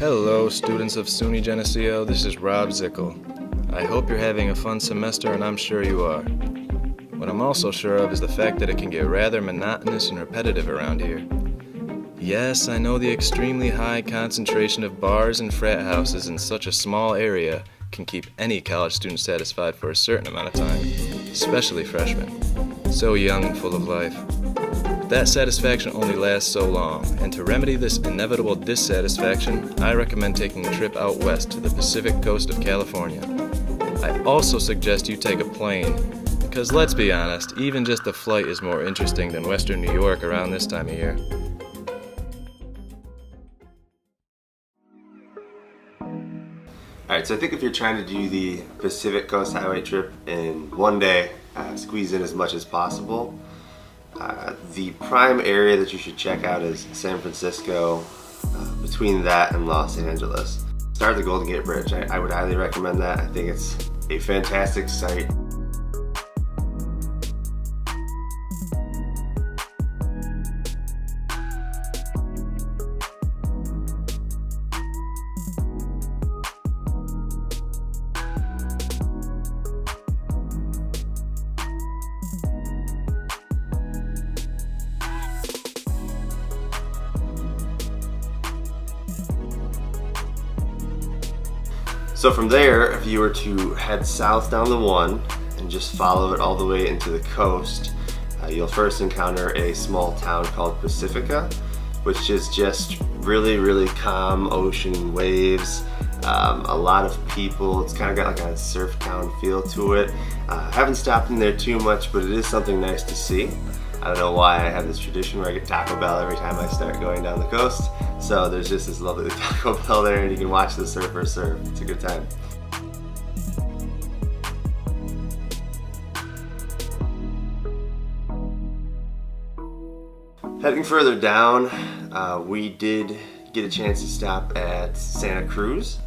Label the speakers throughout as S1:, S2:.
S1: Hello, students of SUNY Geneseo. This is Rob Zickel. I hope you're having a fun semester, and I'm sure you are. What I'm also sure of is the fact that it can get rather monotonous and repetitive around here. Yes, I know the extremely high concentration of bars and frat houses in such a small area can keep any college student satisfied for a certain amount of time, especially freshmen. So young and full of life. But that satisfaction only lasts so long, and to remedy this inevitable dissatisfaction, I recommend taking a trip out west to the Pacific coast of California. I also suggest you take a plane, because let's be honest, even just the flight is more interesting than Western New York around this time of year.
S2: Alright, so I think if you're trying to do the Pacific Coast Highway trip in one day, squeeze in as much as possible, the prime area that you should check out is San Francisco, between that and Los Angeles. Start at the Golden Gate Bridge. I would highly recommend that. I think it's a fantastic site. So from there, if you were to head south down the 1 and just follow it all the way into the coast, you'll first encounter a small town called Pacifica, which is just really calm ocean waves, a lot of people. It's kind of got like a surf town feel to it. Haven't stopped in there too much, but it is something nice to see. I don't know why I have this tradition where I get Taco Bell every time I start going down the coast. So there's just this lovely Taco Bell there, and you can watch the surfers surf. It's a good time. Heading further down, we did get a chance to stop at Santa Cruz.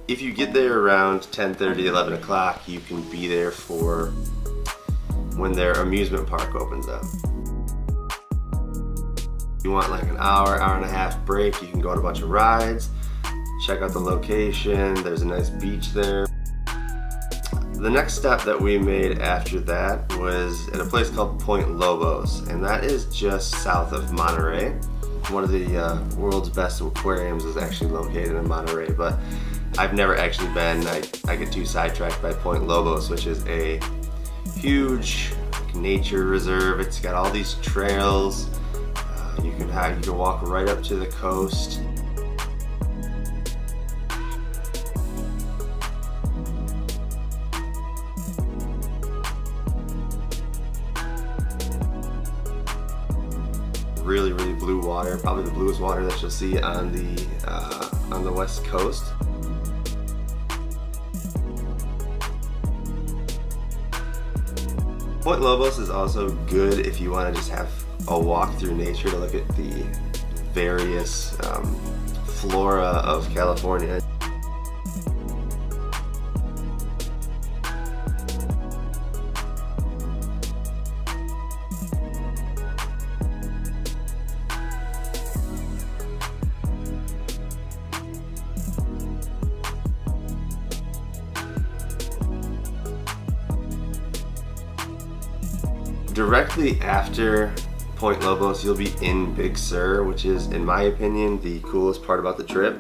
S2: If you get there around 10:30, 11 o'clock, you can be there for when their amusement park opens up. If you want like an hour and a half break, you can go on a bunch of rides, check out the location. There's a nice beach there. The next stop that we made after that was at a place called Point Lobos, and that is just south of Monterey. One of the world's best aquariums is actually located in Monterey, but I've never actually been. I get too sidetracked by Point Lobos, which is a huge nature reserve. It's got all these trails. You can walk right up to the coast. Really blue water, probably the bluest water that you'll see on the west coast. Point Lobos is also good if you want to just have a walk through nature to look at the various flora of California. Directly after Point Lobos, you'll be in Big Sur, which is, in my opinion, the coolest part about the trip.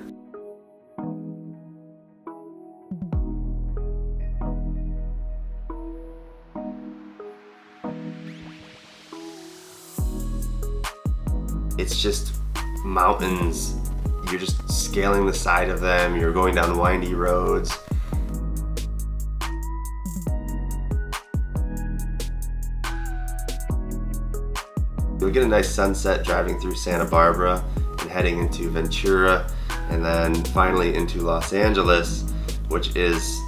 S2: It's just mountains. You're just scaling the side of them. You're going down windy roads. You'll get a nice sunset driving through Santa Barbara and heading into Ventura, and then finally into Los Angeles, which is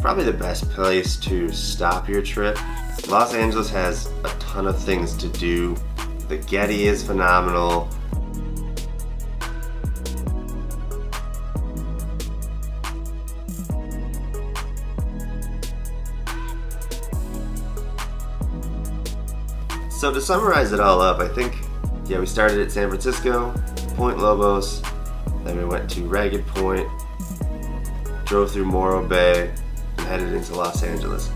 S2: probably the best place to stop your trip. Los Angeles has a ton of things to do. The Getty is phenomenal. So to summarize it all up, I think, we started at San Francisco, Point Lobos, Then we went to Ragged Point, drove through Morro Bay, and headed into Los Angeles.